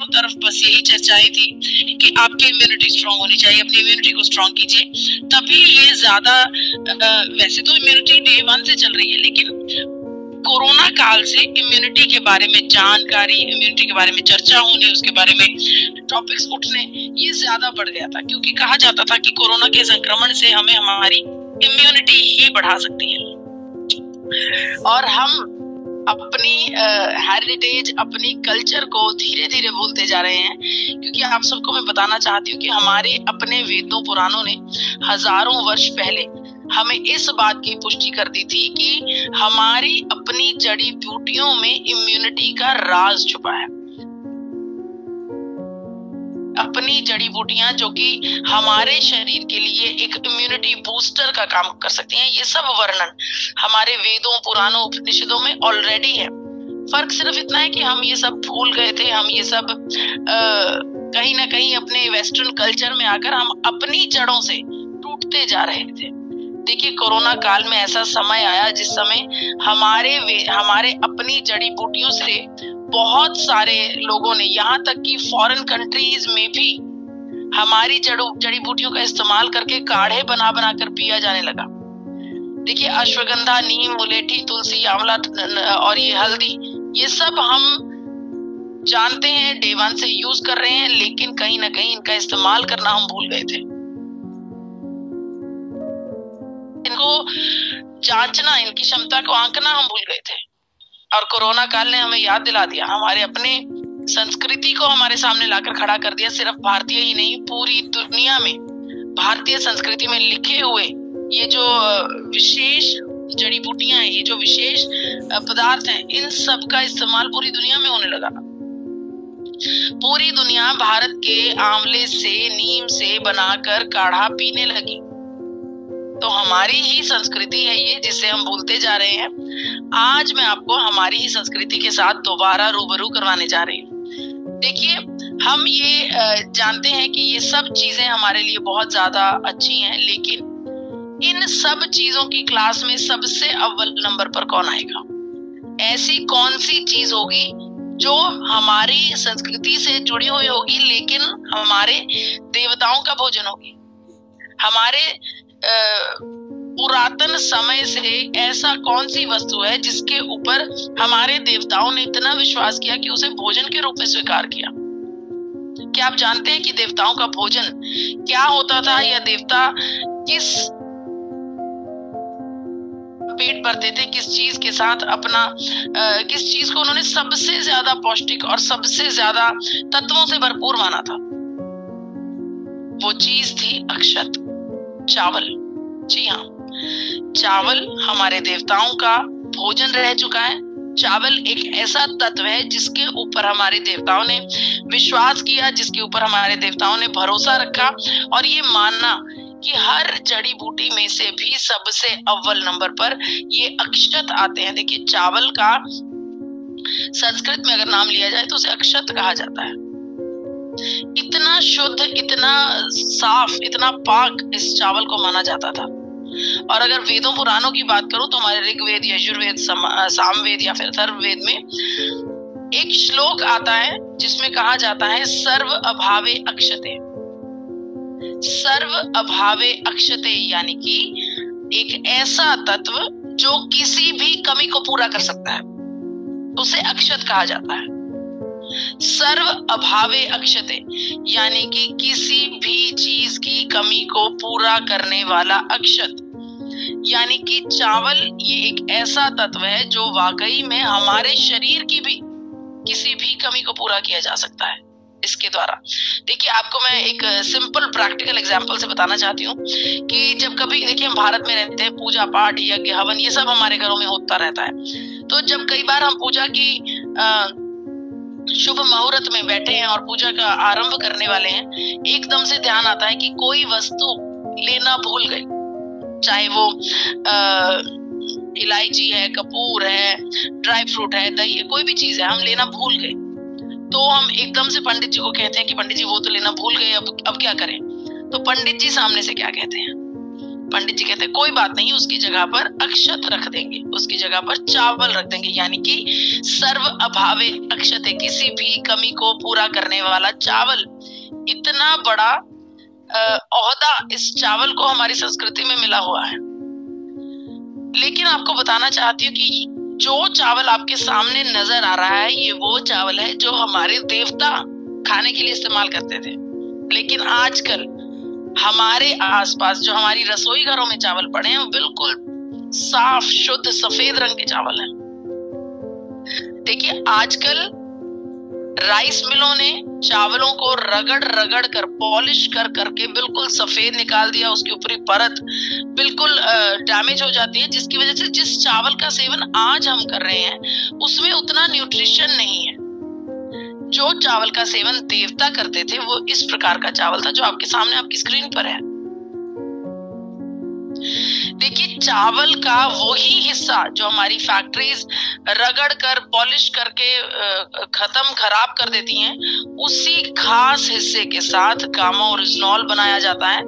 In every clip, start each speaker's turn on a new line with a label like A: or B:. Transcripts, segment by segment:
A: तरफ बस यही चर्चाएं थी कि आपकी इम्यूनिटी स्ट्रांग होनी चाहिए, अपनी इम्यूनिटी को स्ट्रांग कीजिए, तभी ये ज्यादा वैसे तो इम्यूनिटी डे 1 से चल रही है, लेकिन कोरोना काल से इम्यूनिटी के बारे में जानकारी, इम्यूनिटी के बारे में चर्चा होने, उसके बारे में टॉपिक्स उठने ये ज्यादा बढ़ गया था, क्योंकि कहा जाता था कि कोरोना के संक्रमण से हमें हमारी इम्यूनिटी ही बढ़ा सकती है और हम अपनी हेरिटेज, अपनी कल्चर को धीरे धीरे भूलते जा रहे हैं। क्योंकि आप सबको मैं बताना चाहती हूँ कि हमारे अपने वेदों पुराणों ने हजारों वर्ष पहले हमें इस बात की पुष्टि कर दी थी कि हमारी अपनी जड़ी बूटियों में इम्यूनिटी का राज छुपा है। अपनी जड़ी बूटियां जो कि हमारे शरीर के लिए एक इम्यूनिटी बूस्टर का काम कर सकती हैं, ये सब वर्णन हमारे वेदों, पुराणों, उपनिषदों में ऑलरेडी है। फर्क सिर्फ इतना है कि हम ये सब भूल गए थे, हम ये सब कहीं ना कहीं अपने वेस्टर्न कल्चर में आकर हम अपनी जड़ों से टूटते जा रहे थे। देखिए, कोरोना काल में ऐसा समय आया जिस समय हमारे अपनी जड़ी बूटियों से बहुत सारे लोगों ने, यहाँ तक कि फॉरेन कंट्रीज में भी हमारी जड़ी बूटियों का इस्तेमाल करके काढ़े बना बना कर पिया जाने लगा। देखिए, अश्वगंधा, नीम, मुलेठी, तुलसी, आंवला और ये हल्दी, ये सब हम जानते हैं, डे 1 से यूज कर रहे हैं, लेकिन कहीं ना कहीं इनका इस्तेमाल करना हम भूल गए थे। इनको जांचना, इनकी क्षमता को आंकना हम भूल गए थे। और कोरोना काल ने हमें याद दिला दिया, हमारे अपने संस्कृति को हमारे सामने लाकर खड़ा कर दिया। सिर्फ भारतीय ही नहीं, पूरी दुनिया में भारतीय संस्कृति में लिखे हुए ये जो विशेष जड़ी बूटियां हैं, ये जो विशेष पदार्थ हैं, इन सब का इस्तेमाल पूरी दुनिया में होने लगा। पूरी दुनिया भारत के आंवले से, नीम से बनाकर काढ़ा पीने लगी। तो हमारी ही संस्कृति है ये, जिसे हम भूलते जा रहे हैं। आज मैं आपको हमारी ही संस्कृति के साथ दोबारा रूबरू करवाने जा रही हूँ। देखिए, हम ये जानते हैं कि ये सब चीजें हमारे लिए बहुत ज्यादा अच्छी हैं, लेकिन इन सब चीजों की क्लास में सबसे अव्वल नंबर पर कौन आएगा? ऐसी कौन सी चीज होगी जो हमारी संस्कृति से जुड़ी हुई होगी, लेकिन हमारे देवताओं का भोजन होगी? हमारे पुरातन समय से ऐसा कौन सी वस्तु है जिसके ऊपर हमारे देवताओं ने इतना विश्वास किया कि उसे भोजन के रूप में स्वीकार किया? क्या आप जानते हैं कि देवताओं का भोजन क्या होता था, या देवता किस पेट भरते थे, किस चीज के साथ अपना किस चीज को उन्होंने सबसे ज्यादा पौष्टिक और सबसे ज्यादा तत्वों से भरपूर माना था? वो चीज थी अक्षत, चावल। जी हाँ, चावल हमारे देवताओं का भोजन रह चुका है। चावल एक ऐसा तत्व है जिसके ऊपर हमारे देवताओं ने विश्वास किया, जिसके ऊपर हमारे देवताओं ने भरोसा रखा और ये मानना कि हर जड़ी बूटी में से भी सबसे अव्वल नंबर पर ये अक्षत आते हैं। देखिए, चावल का संस्कृत में अगर नाम लिया जाए तो उसे अक्षत कहा जाता है। इतना शुद्ध, इतना साफ, इतना पाक इस चावल को माना जाता था। और अगर वेदों पुराणों की बात करूं तो हमारे ऋग्वेद, यजुर्वेद, सामवेद या फिर अथर्ववेद में एक श्लोक आता है जिसमें कहा जाता है, सर्व अभावे अक्षते। सर्व अभावे अक्षते यानी कि एक ऐसा तत्व जो किसी भी कमी को पूरा कर सकता है, उसे अक्षत कहा जाता है। सर्व अभावे अक्षते यानी कि किसी भी चीज की कमी को पूरा करने वाला अक्षत। यानी कि चावल ये एक ऐसा तत्व है जो वाकई में हमारे शरीर की भी किसी भी कमी को पूरा किया जा सकता है इसके द्वारा। देखिए, आपको मैं एक सिंपल प्रैक्टिकल एग्जांपल से बताना चाहती हूँ कि जब कभी, देखिए, हम भारत में रहते हैं, पूजा पाठ, यज्ञ, हवन, ये सब हमारे घरों में होता रहता है। तो जब कई बार हम पूजा की शुभ मुहूर्त में बैठे हैं और पूजा का आरंभ करने वाले हैं, एकदम से ध्यान आता है कि कोई वस्तु लेना भूल गई, चाहे वो इलायची है, कपूर है, ड्राई फ्रूट है, दही है, कोई भी चीज है, हम लेना भूल गए। तो हम एकदम से पंडित जी को कहते हैं कि पंडित जी वो तो लेना भूल गए, अब क्या करें? तो पंडित जी सामने से क्या कहते हैं? पंडित जी कहते हैं कोई बात नहीं, उसकी जगह पर अक्षत रख देंगे, उसकी जगह पर चावल रख देंगे, यानी कि सर्व अभावे अक्षते, किसी भी कमी को पूरा करने वाला चावल। इतना बड़ा ओहदा इस चावल को हमारी संस्कृति में मिला हुआ है। लेकिन आपको बताना चाहती हूँ कि जो चावल आपके सामने नजर आ रहा है, ये वो चावल है जो हमारे देवता खाने के लिए इस्तेमाल करते थे। लेकिन आजकल हमारे आसपास जो हमारी रसोई घरों में चावल पड़े हैं, वो बिल्कुल साफ शुद्ध सफेद रंग के चावल हैं। देखिए, आजकल राइस मिलों ने चावलों को रगड़ रगड़ कर, पॉलिश कर करके बिल्कुल सफेद निकाल दिया, उसके ऊपरी परत बिल्कुल डैमेज हो जाती है, जिसकी वजह से जिस चावल का सेवन आज हम कर रहे हैं उसमें उतना न्यूट्रिशन नहीं है। जो चावल का सेवन देवता करते थे वो इस प्रकार का चावल था जो आपके सामने आपकी स्क्रीन पर है। देखिए, चावल का वही हिस्सा जो हमारी फैक्ट्रीज रगड़ कर, पॉलिश करके खराब कर देती हैं, उसी खास हिस्से के साथ गामा ओरिजिनॉल बनाया जाता है।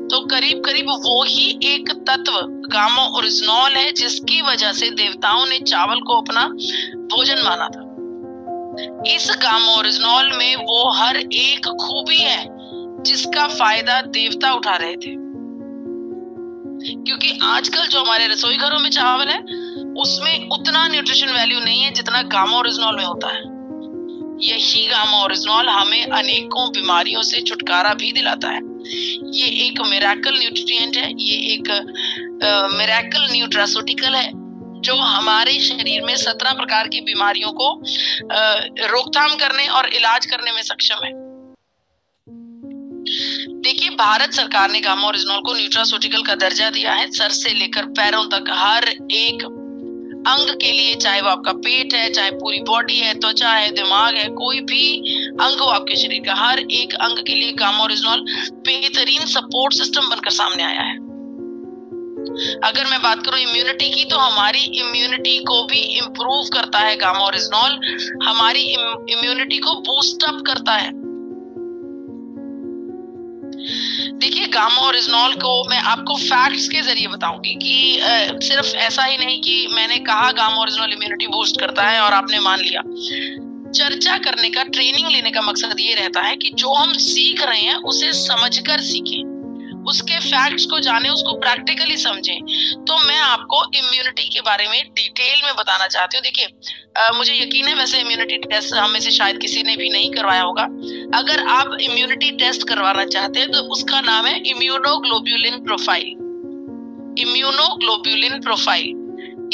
A: तो करीब करीब वो ही एक तत्व गामा ओरिजिनॉल है जिसकी वजह से देवताओं ने चावल को अपना भोजन माना था। इस गामा ओरिजिनॉल में वो हर एक खूबी है जिसका फायदा देवता उठा रहे थे। क्योंकि आजकल जो हमारे रसोई घरों में चावल है उसमें उतना न्यूट्रिशन वैल्यू नहीं है जितना गामा ओरिजिनॉल में होता है। यही गामा ओरिजिनॉल हमें अनेकों बीमारियों से छुटकारा भी दिलाता है। ये एक मिरेकल न्यूट्रिएंट है, ये एक मिरेकल न्यूट्रास्यूटिकल है जो हमारे शरीर में 17 प्रकार की बीमारियों को रोकथाम करने और इलाज करने में सक्षम है। देखिए, भारत सरकार ने गामा ओरिजिनॉल को न्यूट्रास्यूटिकल का दर्जा दिया है। सर से लेकर पैरों तक हर एक अंग के लिए, चाहे वो आपका पेट है, चाहे पूरी बॉडी है, त्वचा है, दिमाग है, कोई भी अंग हो आपके शरीर का, हर एक अंग के लिए गामा ओरिजिनॉल बेहतरीन सपोर्ट सिस्टम बनकर सामने आया है। अगर मैं बात करूं इम्यूनिटी की, तो हमारी इम्यूनिटी को भी इंप्रूव करता है गामा ओरिजिनॉल, हमारी इम्यूनिटी को बूस्ट अप करता है। देखिए, गामा ओरिजिनॉल को मैं आपको फैक्ट्स के जरिए बताऊंगी कि सिर्फ ऐसा ही नहीं कि मैंने कहा गामा ओरिजिनॉल इम्यूनिटी बूस्ट करता है और आपने मान लिया। चर्चा करने का, ट्रेनिंग लेने का मकसद ये रहता है कि जो हम सीख रहे हैं उसे समझकर सीखें, उसके फैक्ट्स को जाने, उसको प्रैक्टिकली समझें। तो मैं आपको इम्यूनिटी के बारे में डिटेल में बताना चाहती हूँ। देखिए, मुझे यकीन है वैसे इम्यूनिटी टेस्ट हम में से शायद किसी ने भी नहीं करवाया होगा। अगर आप इम्यूनिटी टेस्ट करवाना चाहते हैं तो उसका नाम है इम्यूनोग्लोब्यूलिन प्रोफाइल। इम्यूनोग्लोब्यूलिन प्रोफाइल,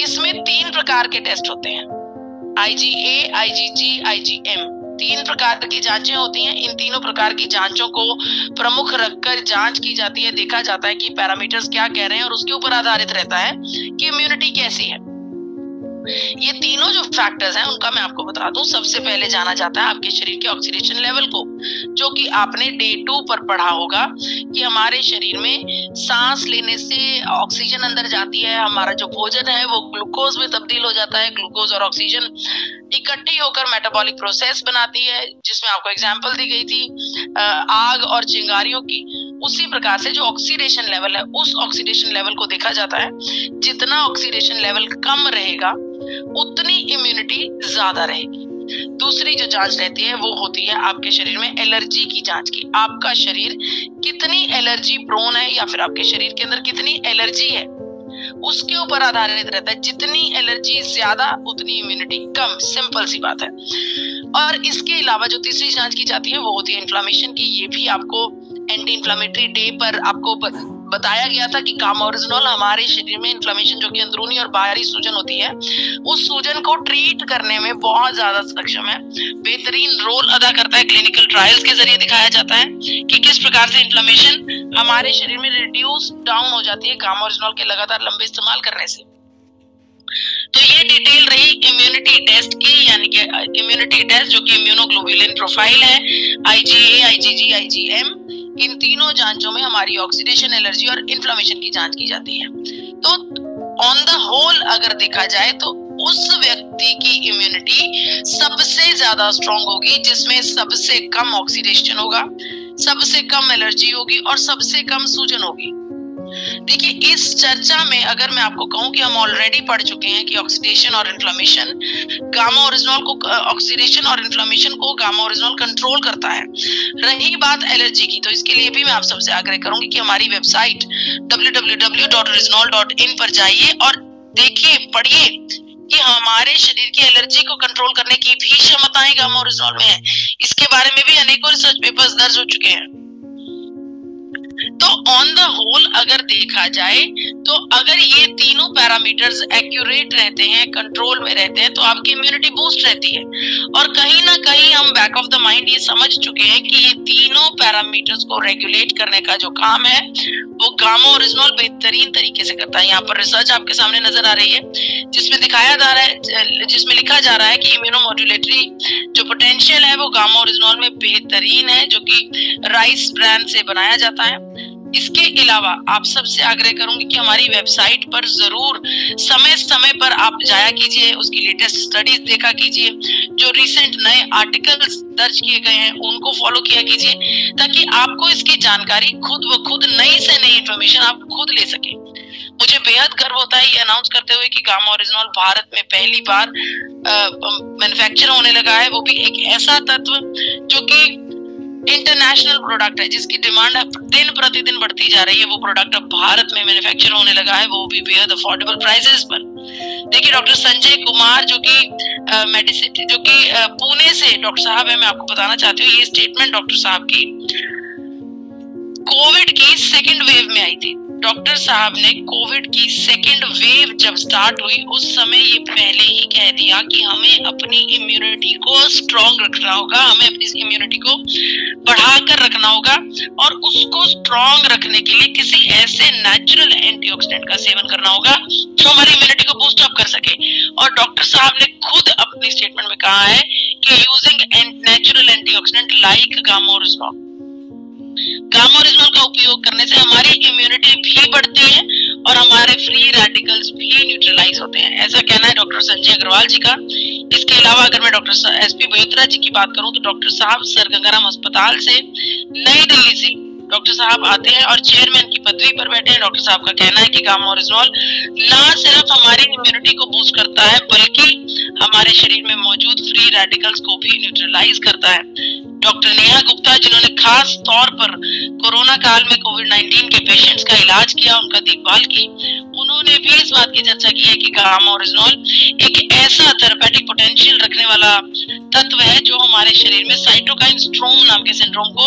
A: इसमें 3 प्रकार के टेस्ट होते हैं, IgA, IgG, IgM। 3 प्रकार की जांचें होती हैं। इन तीनों प्रकार की जांचों को प्रमुख रखकर जांच की जाती है, देखा जाता है कि पैरामीटर्स क्या कह रहे हैं और उसके ऊपर आधारित रहता है कि इम्यूनिटी कैसी है। ये तीनों जो फैक्टर्स हैं उनका मैं आपको बता दूं। सबसे पहले जाना जाता है आपके शरीर के ऑक्सीडेशन लेवल को, जो कि आपने डे 2 पर पढ़ा होगा कि हमारे शरीर में सांस लेने से ऑक्सीजन अंदर जाती है, हमारा जो भोजन है वो ग्लूकोज में तब्दील हो जाता है, ग्लूकोज और ऑक्सीजन इकट्ठी होकर मेटाबॉलिक प्रोसेस बनाती है, जिसमें आपको एग्जांपल दी गई थी आग और चिंगारियों की। उसी प्रकार से जो ऑक्सीडेशन लेवल है, उस ऑक्सीडेशन लेवल को देखा जाता है। जितना ऑक्सीडेशन लेवल कम रहेगा उतनी इम्यूनिटी ज्यादा रहेगी। दूसरी जो जांच रहती है वो होती है आपके शरीर में एलर्जी की जांच की। आपका शरीर कितनी एलर्जी प्रोन है या फिर आपके शरीर के अंदर कितनी एलर्जी है, उसके ऊपर आधारित रहता है। जितनी एलर्जी ज्यादा उतनी इम्यूनिटी कम, सिंपल सी बात है। और इसके अलावा जो तीसरी जांच की जाती है वो होती है इन्फ्लामेशन की। ये भी आपको एंटी इन्फ्लामेटरी डे पर आपको बताया गया था कि गामा ओरिजिनॉल हमारे शरीर में इन्फ्लामेशन, जो कि अंदरूनी और बाहरी सूजन होती है, उस सूजन को ट्रीट करने में बहुत ज्यादा सक्षम है, बेहतरीन रोल अदा करता है। क्लिनिकल ट्रायल्स के जरिए दिखाया जाता है कि किस प्रकार से इन्फ्लामेशन हमारे शरीर में रिड्यूस डाउन हो जाती है गामा ओरिजिनॉल के लगातार लंबे इस्तेमाल करने से। तो ये डिटेल रही इम्यूनिटी टेस्ट की, यानी कि इम्यूनिटी टेस्ट जो कि इम्यूनोग्लोब्यूलिन प्रोफाइल है, IgA, IgG, IgM। इन तीनों जांचों में हमारी ऑक्सीडेशन, एलर्जी और इन्फ्लामेशन की जांच की जाती है। तो ऑन द होल अगर देखा जाए तो उस व्यक्ति की इम्यूनिटी सबसे ज्यादा स्ट्रांग होगी जिसमें सबसे कम ऑक्सीडेशन होगा, सबसे कम एलर्जी होगी और सबसे कम सूजन होगी। देखिए इस चर्चा में अगर मैं आपको कहूं कि हम ऑलरेडी पढ़ चुके हैं कि ऑक्सीडेशन और इन्फ्लेमेशन, गामा ओरिजिनोल को ऑक्सीडेशन और इन्फ्लेमेशन को गामा ओरिजिनोल कंट्रोल करता है। रही बात एलर्जी की, तो इसके लिए भी मैं आप सबसे आग्रह करूंगी कि हमारी वेबसाइट www.retinol.in पर जाइए और देखिए, पढ़िए कि हमारे शरीर की एलर्जी को कंट्रोल करने की भी क्षमताएं गामा ओरिजिनोल में है। इसके बारे में भी अनेकों रिसर्च पेपर्स दर्ज हो चुके हैं। तो ऑन द होल अगर देखा जाए तो अगर ये तीनों पैरामीटर्स एक्यूरेट रहते हैं, कंट्रोल में रहते हैं, तो आपकी इम्यूनिटी बूस्ट रहती है। और कहीं ना कहीं हम बैक ऑफ द माइंड ये समझ चुके हैं कि ये तीनों पैरामीटर्स को रेगुलेट करने का जो काम है वो गामा ओरिजिनोल बेहतरीन तरीके से करता है। यहाँ पर रिसर्च आपके सामने नजर आ रही है जिसमें दिखाया जा रहा है, जिसमें लिखा जा रहा है कि इम्यूनोमोड्यूलेटरी जो पोटेंशियल है वो गामा ओरिजिनोल में बेहतरीन है, जो कि राइस ब्रांड से बनाया जाता है। इसके अलावा आप सबसे आग्रह करूंगी कि हमारी वेबसाइट पर जरूर समय समय पर आप जाया कीजिए, उसकी लेटेस्ट स्टडीज देखा कीजिए, जो रिसेंट नए आर्टिकल्स दर्ज किए गए हैं उनको फॉलो किया कीजिए, ताकि आपको इसकी जानकारी खुद ब खुद नई से नई इंफॉर्मेशन आप खुद ले सके। मुझे बेहद गर्व होता है ये अनाउंस करते हुए कि गामा ओरिजिनोल भारत में पहली बार मैन्युफैक्चर होने लगा है, वो भी एक ऐसा तत्व जो कि इंटरनेशनल प्रोडक्ट है, जिसकी डिमांड दिन प्रतिदिन बढ़ती जा रही है। वो प्रोडक्ट अब भारत में मैन्युफैक्चर होने लगा है, वो भी बेहद अफोर्डेबल प्राइसेस पर। देखिए डॉक्टर संजय कुमार जो कि मेडिसिन जो कि पुणे से डॉक्टर साहब है, मैं आपको बताना चाहती हूँ ये स्टेटमेंट डॉक्टर साहब की कोविड की सेकेंड वेव में आई थी। डॉक्टर साहब ने कोविड की सेकेंड वेव जब स्टार्ट हुई उस समय ये पहले ही कह दिया कि हमें अपनी इम्यूनिटी को स्ट्रॉन्ग रखना होगा, हमें अपनी इम्यूनिटी को बढ़ाकर रखना होगा, और उसको स्ट्रॉन्ग रखने के लिए किसी ऐसे नेचुरल एंटीऑक्सीडेंट का सेवन करना होगा जो हमारी इम्यूनिटी को बूस्ट अप कर सके। और डॉक्टर साहब ने खुद अपनी स्टेटमेंट में कहा है कि using natural antioxidant like gamma oryzanol, gamma oryzanol का उपयोग करने से हमारी इम्यूनिटी भी बढ़ती है और हमारे फ्री रेडिकल्स भी न्यूट्रलाइज होते हैं, ऐसा कहना है डॉक्टर संजय अग्रवाल जी का। इसके अलावा अगर मैं डॉक्टर एसपी बोयत्रा जी की बात करूं तो डॉक्टर साहब सर गंगाराम अस्पताल से नई दिल्ली से डॉक्टर साहब आते हैं और चेयरमैन की पदवी पर बैठे हैं। डॉक्टर साहब का कहना है कि गामा ओरिजिनोल ना सिर्फ हमारी इम्यूनिटी को बूस्ट करता है बल्कि हमारे शरीर में मौजूद फ्री रेडिकल्स को भी न्यूट्रलाइज करता है। डॉक्टर नेहा गुप्ता जिन्होंने खास तौर पर कोरोना काल में कोविड-19 के पेशेंट्स का इलाज किया, उनका देखभाल की, उन्होंने भी इस बात की चर्चा की है कि गामा ओरिजिनोल एक ऐसा थेरेपेटिक पोटेंशियल रखने वाला तत्व है जो हमारे शरीर में साइटोकाइन स्ट्रोम नाम के सिंड्रोम को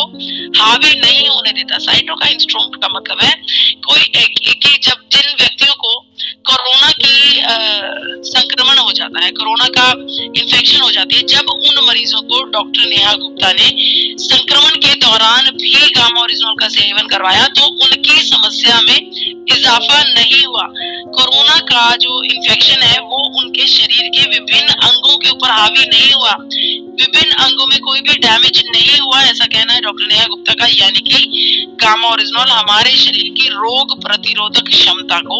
A: हावी नहीं होने देता। साइटोकाइन स्ट्रोम का मतलब है कि जब जिन व्यक्तियों को कोरोना की संक्रमण हो जाता है, कोरोना का इन्फेक्शन हो जाती है, जब उन मरीजों को डॉक्टर नेहा गुप्ता ने संक्रमण के दौरान भी गामा ओरिजिनोल का सेवन करवाया तो उनकी समस्या में इजाफा नहीं हुआ। कोरोना का जो इन्फेक्शन है वो उनके शरीर के विभिन्न अंगों के ऊपर हावी नहीं हुआ, विभिन्न अंगों में कोई भी डैमेज नहीं हुआ, ऐसा कहना है डॉक्टर नेहा गुप्ता का। यानी कि गामा ओरिजिनोल हमारे शरीर की रोग प्रतिरोधक क्षमता को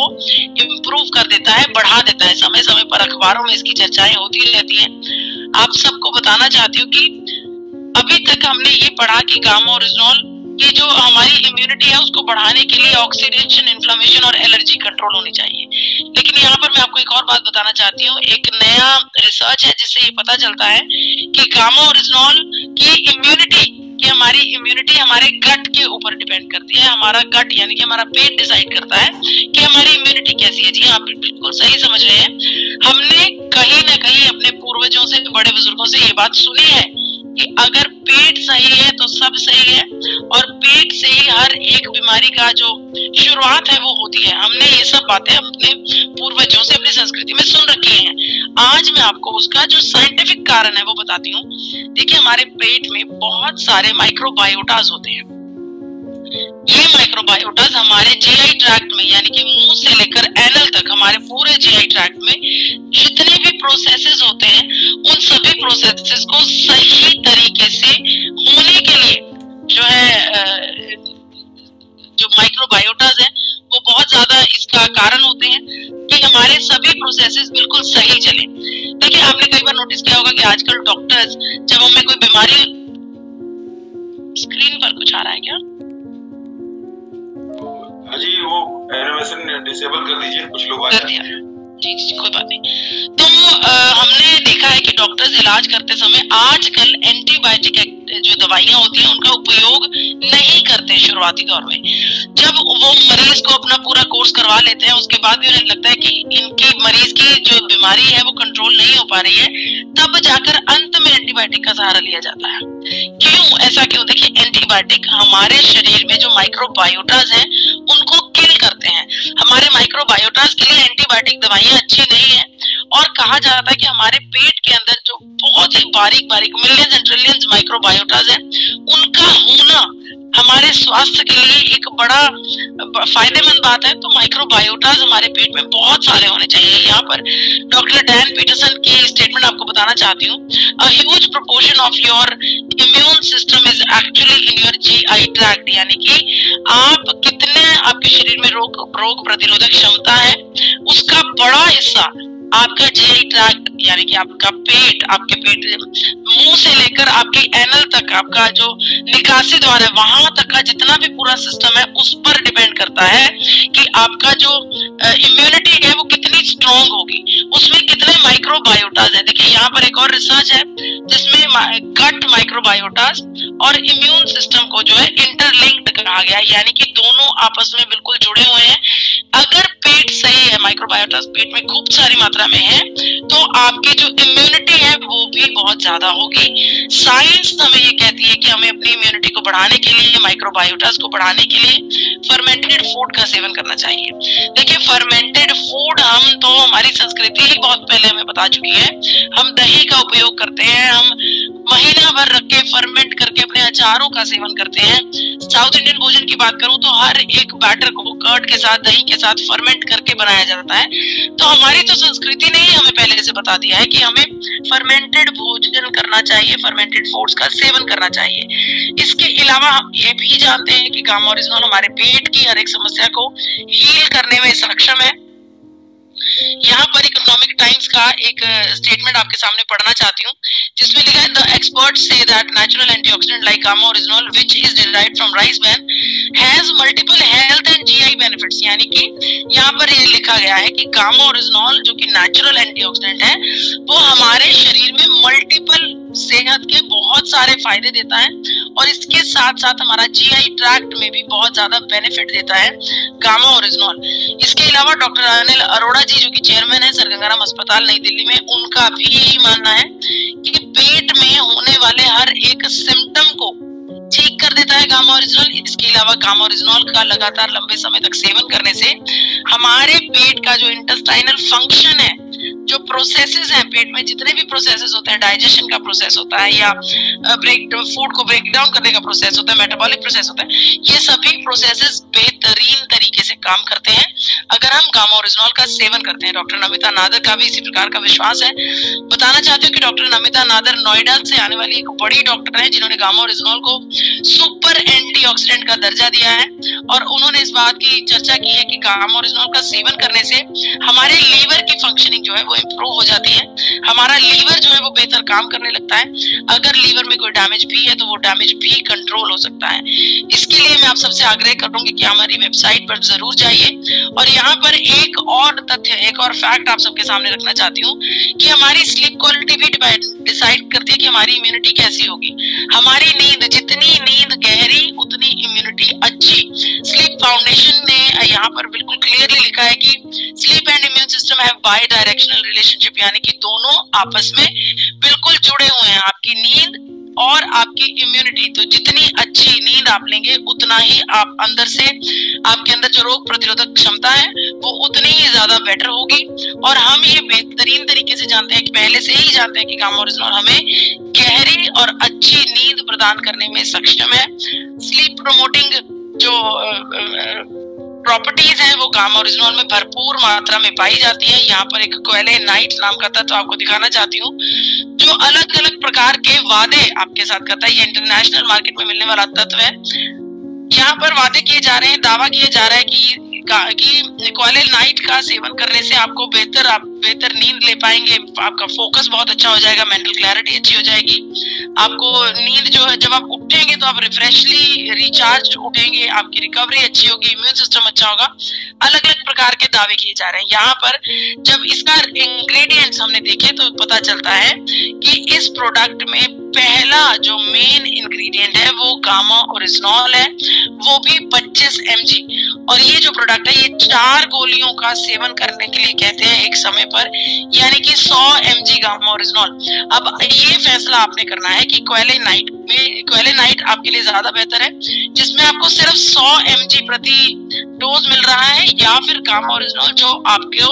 A: इम्प्रूव कर देता है, बढ़ा देता है। समय समय पर अखबारों में इसकी चर्चाएं होती रहती हैं। आप सबको बताना चाहती हूँ कि अभी तक हमने ये पढ़ा कि गामा ओरिजिनोल की जो हमारी इम्यूनिटी है उसको बढ़ाने के लिए ऑक्सीडेशन, इन्फ्लेमेशन और एलर्जी कंट्रोल होनी चाहिए। लेकिन यहाँ पर मैं आपको एक और बात बताना चाहती हूँ, एक नया रिसर्च है जिससे ये पता चलता है कि गामा ओरिजिनोल की इम्यूनिटी कि हमारी इम्यूनिटी हमारे गट के ऊपर डिपेंड करती है। हमारा गट यानी कि हमारा पेट डिसाइड करता है कि हमारी इम्यूनिटी कैसी है। जी आप बिल्कुल सही समझ रहे हैं। हमने कहीं ना कहीं अपने पूर्वजों से, बड़े बुजुर्गों से ये बात सुनी है कि अगर पेट सही है तो सब सही है, और पेट से ही हर एक बीमारी का जो शुरुआत है वो होती है। हमने ये सब बातें अपने पूर्वजों से, अपनी संस्कृति में सुन रखी हैं। आज मैं आपको उसका जो साइंटिफिक कारण है वो बताती हूँ। देखिए हमारे पेट में बहुत सारे माइक्रोबायोटास होते हैं। ये माइक्रोबायोटास हमारे जीआई ट्रैक्ट में यानी कि मुंह से लेकर एनल तक हमारे पूरे जीआई ट्रैक्ट में जितने भी प्रोसेसेस होते हैं उन सभी प्रोसेसेस को सही तरीके से होने के लिए जो है जो माइक्रोबायोटास है वो बहुत ज्यादा इसका कारण होते हैं कि हमारे सभी प्रोसेसेस बिल्कुल सही चले। देखिए आपने कई बार नोटिस किया होगा कि आजकल डॉक्टर्स जब हमें कोई बीमारी, स्क्रीन पर कुछ आ रहा है क्या?
B: जी वो एरर ऑप्शन डिसेबल कर दीजिए, कुछ लोग आ जाते हैं।
A: जी कोई बात नहीं। तो हमने देखा है कि डॉक्टर्स इलाज करते समय आजकल एंटीबायोटिक जो दवाइयां होती हैं उनका उपयोग नहीं करते शुरुआती दौर में। जब वो मरीज को अपना पूरा कोर्स करवा लेते हैं उसके बाद भी उन्हें लगता है कि इनकी मरीज की जो बीमारी है वो कंट्रोल नहीं हो पा रही है, तब जाकर अंत में एंटीबायोटिक का सहारा लिया जाता है। क्यों ऐसा क्यों? देखिए, एंटीबायोटिक हमारे शरीर में जो माइक्रोबायोटाज हैं उनको किल करते हैं। हमारे माइक्रोबायोटाज के लिए एंटीबायोटिक दवाइयां अच्छी नहीं है, और कहा जाता है कि हमारे पेट के अंदर जो बहुत ही बारीक बारीक मिलियंस एंड ट्रिलियंस माइक्रोबायोटाज हैं उनका होना हमारे स्वास्थ्य के लिए एक बड़ा फायदेमंद बात है। तो माइक्रोबायोटाज हमारे पेट में बहुत सारे होने चाहिए। यहाँ पर डॉक्टर डैन पीटरसन की स्टेटमेंट आपको बताना चाहती हूँ। A huge proportion of your immune system is actually in your GI tract, यानी कि आप कितने आपके शरीर में रोग प्रतिरोधक क्षमता है उसका बड़ा हिस्सा आपका जीआई ट्रैक्ट यानी कि आपका पेट, आपके पेट मुंह से लेकर आपके एनल तक, आपका जो निकासी द्वार है वहां तक का जितना भी पूरा सिस्टम है उस पर डिपेंड करता है कि आपका जो इम्यूनिटी है वो कितनी स्ट्रॉन्ग होगी, उसमें कितने माइक्रोबायोटाज है। देखिए यहाँ पर एक और रिसर्च है जिसमें गट माइक्रोबायोटाज और इम्यून सिस्टम को जो है इंटरलिंक्ड कहा गया है, यानी कि दोनों आपस में बिल्कुल जुड़े हुए हैं। अगर पेट सही है, माइक्रोबायोटाज पेट में खूब सारी मात्रा में है, तो आपकी जो इम्यूनिटी है वो भी बहुत ज्यादा होगी। साइंस हमें ये कहती है कि हमें अपनी इम्यूनिटी को बढ़ाने के लिए, माइक्रोबायोटाज को बढ़ाने के लिए फर्मेंटेड फूड का सेवन करना चाहिए। देखिए, फर्मेंटेड फूड हम तो हमारी संस्कृति ही बहुत पहले हमें बता चुकी है। हम दही का उपयोग करते हैं, हम महीना भर रख के फर्मेंट करके अपने अचारों का सेवन करते हैं। साउथ इंडियन भोजन की बात करूं तो हर एक बैटर को कर्ड के साथ, दही के साथ फर्मेंट करके बनाया जाता है। तो हमारी तो संस्कृति ने ही हमें पहले से बता दिया है कि हमें फर्मेंटेड भोजन करना चाहिए, फर्मेंटेड फूड्स का सेवन करना चाहिए। इसके अलावा हम ये भी जानते हैं कि गामा ओरिजिनल हमारे पेट की हर एक समस्या को हील करने में सक्षम है। यहाँ पर इकोनॉमिक टाइम्स का एक स्टेटमेंट आपके सामने पढ़ना चाहती हूँ जिसमें लिखा है, the experts say that natural antioxidant like gamma original which is derived from rice bran has multiple health and GI benefits, यानी कि यहाँ पर ये लिखा गया है कि गामा ओरिजिनल जो कि नेचुरल एंटीऑक्सीडेंट है वो हमारे शरीर में मल्टीपल सेहत के बहुत सारे फायदे देता है, और इसके साथ साथ हमारा जीआई ट्रैक्ट में भी बहुत ज्यादा बेनिफिट देता है गामा ओरिजिनल। इसके अलावा डॉक्टर अनिल अरोड़ा जी जो कि चेयरमैन है सर गंगाराम अस्पताल नई दिल्ली में, उनका भी यही मानना है कि पेट में होने वाले हर एक सिम्टम को ठीक कर देता है गामा ओरिजिनल। इसके अलावा गामा ओरिजिनल का लगातार लंबे समय तक सेवन करने से हमारे पेट का जो इंटेस्टाइनल फंक्शन है, जो प्रोसेसेस हैं पेट में, जितने भी प्रोसेसेस होते हैं, डाइजेशन का प्रोसेस होता है या फूड को ब्रेक डाउन करने का प्रोसेस होता है, मेटाबॉलिक प्रोसेस होता है, ये सभी प्रोसेसेस बेहतरीन तरीके से काम करते हैं अगर हम गामा ओरिजिनल का सेवन करते हैं। डॉक्टर नमिता नादर का भी इसी प्रकार का विश्वास है। बताना चाहती हूँ कि डॉक्टर नमिता नादर नोएडा से आने वाली एक बड़ी डॉक्टर है जिन्होंने गामा ओरिजिनल को सुपर एंटीऑक्सीडेंट का दर्जा दिया है, और उन्होंने इस बात की चर्चा की है कि गामा ओरिजिनल का सेवन करने से हमारे लीवर की फंक्शनिंग जो है वो इम्प्रूव हो जाती है, हमारा लीवर जो है वो बेहतर काम करने लगता है। अगर लीवर में कोई डैमेज भी है तो वो डैमेज भी कंट्रोल हो सकता है। इसके लिए मैं आप सबसे आग्रह करूंगी कि हमारी वेबसाइट पर जरूर जाइए। और यहाँ पर एक और तथ्य, एक और फैक्ट आप सबके सामने रखना चाहती हूँ कि हमारी स्लीप क्वालिटी भी डिसाइड करती है कि हमारी इम्यूनिटी कैसी होगी। हमारी नींद, जितनी नींद गहरी उतनी इम्यूनिटी अच्छी। स्लीप फाउंडेशन ने यहाँ पर बिल्कुल क्लियरली लिखा है कि sleep and immune system have bidirectional relationship, यानी कि दोनों आपस में बिल्कुल जुड़े हुए हैं, आपकी नींद और आपकी इम्यूनिटी। तो जितनी अच्छी नींद आप लेंगे उतना ही आप अंदर से, आपके अंदर जो रोग प्रतिरोधक क्षमता है वो उतनी ही ज्यादा बेटर होगी। और हम ये बेहतरीन तरीके से जानते हैं कि पहले से ही जानते हैं कि गामा ओरिजिनल हमें गहरी और अच्छी नींद प्रदान करने में सक्षम है। स्लीप प्रमोटिंग जो प्रॉपर्टीज हैं वो गामा ओरिजिनल में भरपूर मात्रा में पाई जाती है। यहाँ पर एक क्वेलेनाइट नाम का तत्व आपको दिखाना चाहती हूँ जो अलग अलग प्रकार के वादे आपके साथ करता है। ये इंटरनेशनल मार्केट में मिलने वाला तत्व है। यहाँ पर वादे किए जा रहे हैं, दावा किया जा रहा है कि क्वेलेनाइट का सेवन करने से आपको बेहतर बेहतर नींद ले पाएंगे, आपका फोकस बहुत अच्छा हो जाएगा, मेंटल क्लैरिटी अच्छी हो जाएगी। आपको नींद जो है, जब आप उठेंगे तो आप रिफ्रेशली रिचार्ज उठेंगे, आपकी रिकवरी अच्छी होगी, इम्यून सिस्टम अच्छा होगा। अलग अलग प्रकार के दावे किए जा रहे हैं। यहाँ पर जब इसका इंग्रेडिएंट्स हमने देखे तो पता चलता है कि इस प्रोडक्ट में पहला जो मेन इंग्रेडिएंट है वो गामा ओरिजिनॉल है, वो भी 25 mg। और ये जो प्रोडक्ट है ये 4 गोलियों का सेवन करने के लिए कहते हैं एक समय पर, यानी कि 100 mg गामा ओरिजिनॉल। अब ये फैसला आपने करना है कि क्वेलेनाइट में, क्वेलेनाइट आपके लिए ज्यादा बेहतर है जिसमें आपको सिर्फ 100 mg प्रति डोज मिल रहा है, या फिर गामा ओरिजिनॉल जो आपको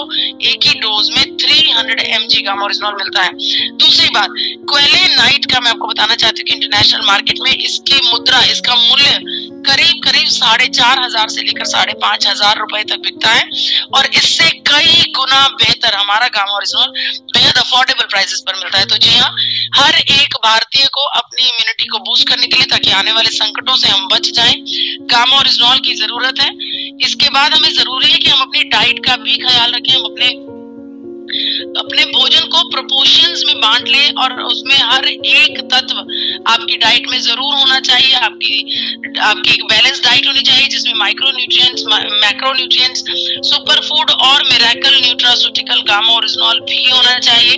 A: एक ही डोज में 300 mg गामा ओरिजिनॉल मिलता है। दूसरी बात, क्वेलेनाइट का मैं आपको बताना चाहती हूँ कि इंटरनेशनल मार्केट में इसकी मुद्रा, इसका मूल्य करीब 4,500 से लेकर 5,500 रुपए तक बिकता है, और इससे कई गुना बेहतर हमारा गामा ओरिजिनॉल बेहद अफोर्डेबल प्राइसेस पर मिलता है। तो जी हाँ, हर एक भारतीय को अपनी इम्यूनिटी को बूस्ट करने के लिए, ताकि आने वाले संकटों से हम बच जाएं, गामा ओरिजिनॉल की जरूरत है। इसके बाद हमें जरूरी है कि हम अपनी डाइट का भी ख्याल रखें, हम अपने भोजन को प्रोपोर्शंस में बांट लें, और उसमें हर एक तत्व आपकी डाइट में जरूर होना चाहिए। आपकी एक बैलेंस डाइट होनी चाहिए जिसमें micro nutrients, macro nutrients, super food और मिरेकल न्यूट्रास्यूटिकल गामा ओरिजिनॉल भी होना चाहिए।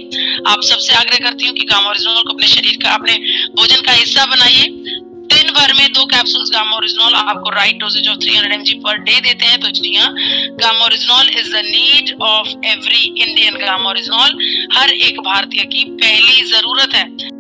A: आप सबसे आग्रह करती हूँ कि गामा ओरिजिनॉल को अपने शरीर का, अपने भोजन का हिस्सा बनाइए। दिन भर में 2 कैप्सूल्स गामा ओरिजिनॉल आपको right dosages of 300 mg per day देते हैं। तो जी हाँ, gamma oryzanol is the need of every Indian. Gamma oryzanol हर एक भारतीय की पहली जरूरत है।